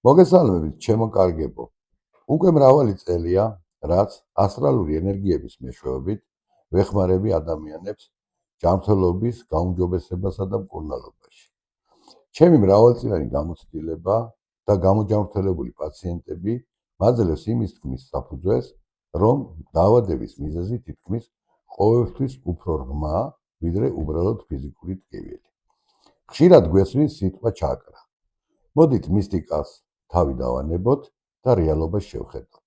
მოგესალმებით, ჩემო კარგებო. უკვე მრავალი წელია, რაც ასტრალური ენერგიების მეშვეობით ვეხმარები ადამიანებს ჯანმრთელობის გაუმჯობესებასა და მკურნალობაში. ჩემი მრავალწლიანი გამოცდილება და გამოჯანმრთელებული პაციენტები მაძლევს იმის თქმის საფუძველს, რომ დაავადების მიზეზი თითქმის ყოველთვის უფრო ღრმაა, ვიდრე უბრალოდ ფიზიკური ტკივილი. ხშირად გვესმის სიტყვა ჩაკრა. მოდით მისტიკას თავი დავანებოთ და რეალობას შევხედოთ.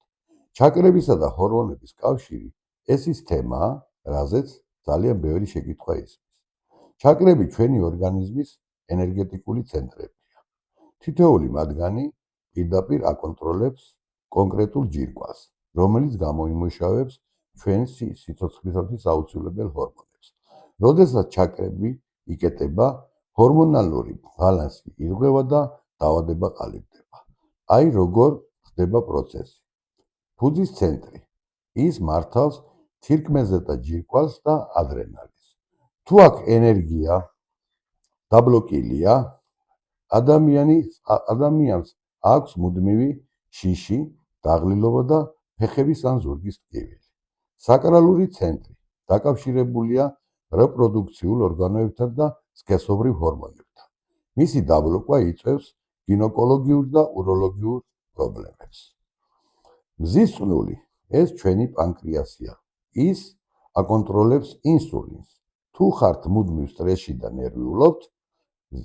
ჩაკრებისა და ჰორმონების კავშირი ეს ის თემაა, რაზეც ძალიან ბევრი შეკითხვა ისმის. ჩაკრები ჩვენი ორგანიზმის ენერგეტიკული ცენტრებია. თითოეული მათგანი პირდაპირ აკონტროლებს კონკრეტულ ჯირკვალს, რომელიც გამოიმუშავებს ჩვენს სიცოცხლისათვის აუცილებელ ჰორმონებს. როდესაც ჩაკრები იკეტება, ჰორმონალური ბალანსი ირღვევა და დაავადება ყალიბდება. აი როგორ ხდება პროცესი. ფუძის ცენტრი. ის მართავს თირკმელზე და ჯირკვალს და ადრენალინს. თუ აქ ენერგია დაბლოკილია, ადამიანს აქვს მუდმივი შიში, დაღლილობა და ფეხების ან ზურგის ტკივილი. საკრალური ცენტრი დაკავშირებულია რეპროდუქციულ ორგანოებთან და სქესობრივ ჰორმონებთან. მისი დაბლოკვა იწვევს გინეკოლოგიურ და უროლოგიურ პრობლემებს. მზის წნული ეს ჩვენი პანკრეასია. ის აკონტროლებს ინსულინს. თუ ხართ მუდმივ სტრესში და ნერვიულობთ,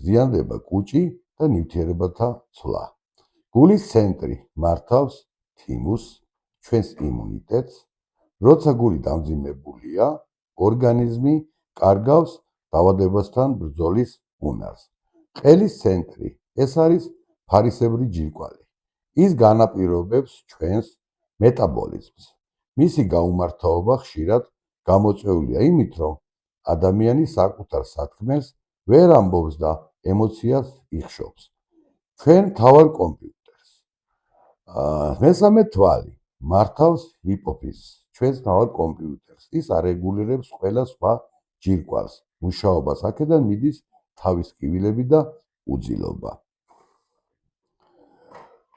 ზიანდება კუჭი და ნივთიერებათა ცვლა. გულის ცენტრი მართავს თიმუსს, ჩვენს იმუნიტეტს. როცა გული დამძიმებულია, ორგანიზმი კარგავს დაავადებასთან ბრძოლის უნარს. ყელის ცენტრი ეს არის ფარისებრი ჯირკვალი. ის განაპირობებს ჩვენს მეტაბოლიზმს. მისი გაუმართავობა ხშირად გამოწვეულია იმით, რომ ადამიანი საკუთარ სათქმელს ვერ ამბობს და ემოციას იხშობს. ჩვენ მთავარ კომპიუტერს. მესამე თვალი მართავს ჰიპოფიზს, ჩვენს მთავარ კომპიუტერს. ის არეგულირებს ყველა სხვა ჯირკვალს, მუშაობას. აქედან მიდის თავის ტკივილები და უძილობა.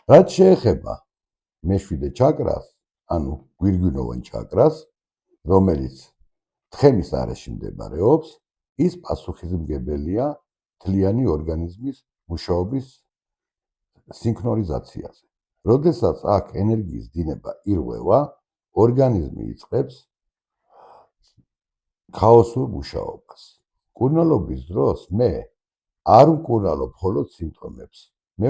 რაც შეეხება მეშვიდე ჩაკრას, ანუ გვირგვინოვან ჩაკრას, რომელიც თხემის არეში მდებარეობს, ის პასუხისმგებელია მთლიანი ორგანიზმის მუშაობის სინქრონიზაციაზე. როდესაც აქ ენერგიის დინება ირღვევა, ორგანიზმი იწყებს ქაოსურ მუშაობას. მკურნალობის დროს მე არ ვმკურნალობ მხოლოდ სიმპტომებს. მე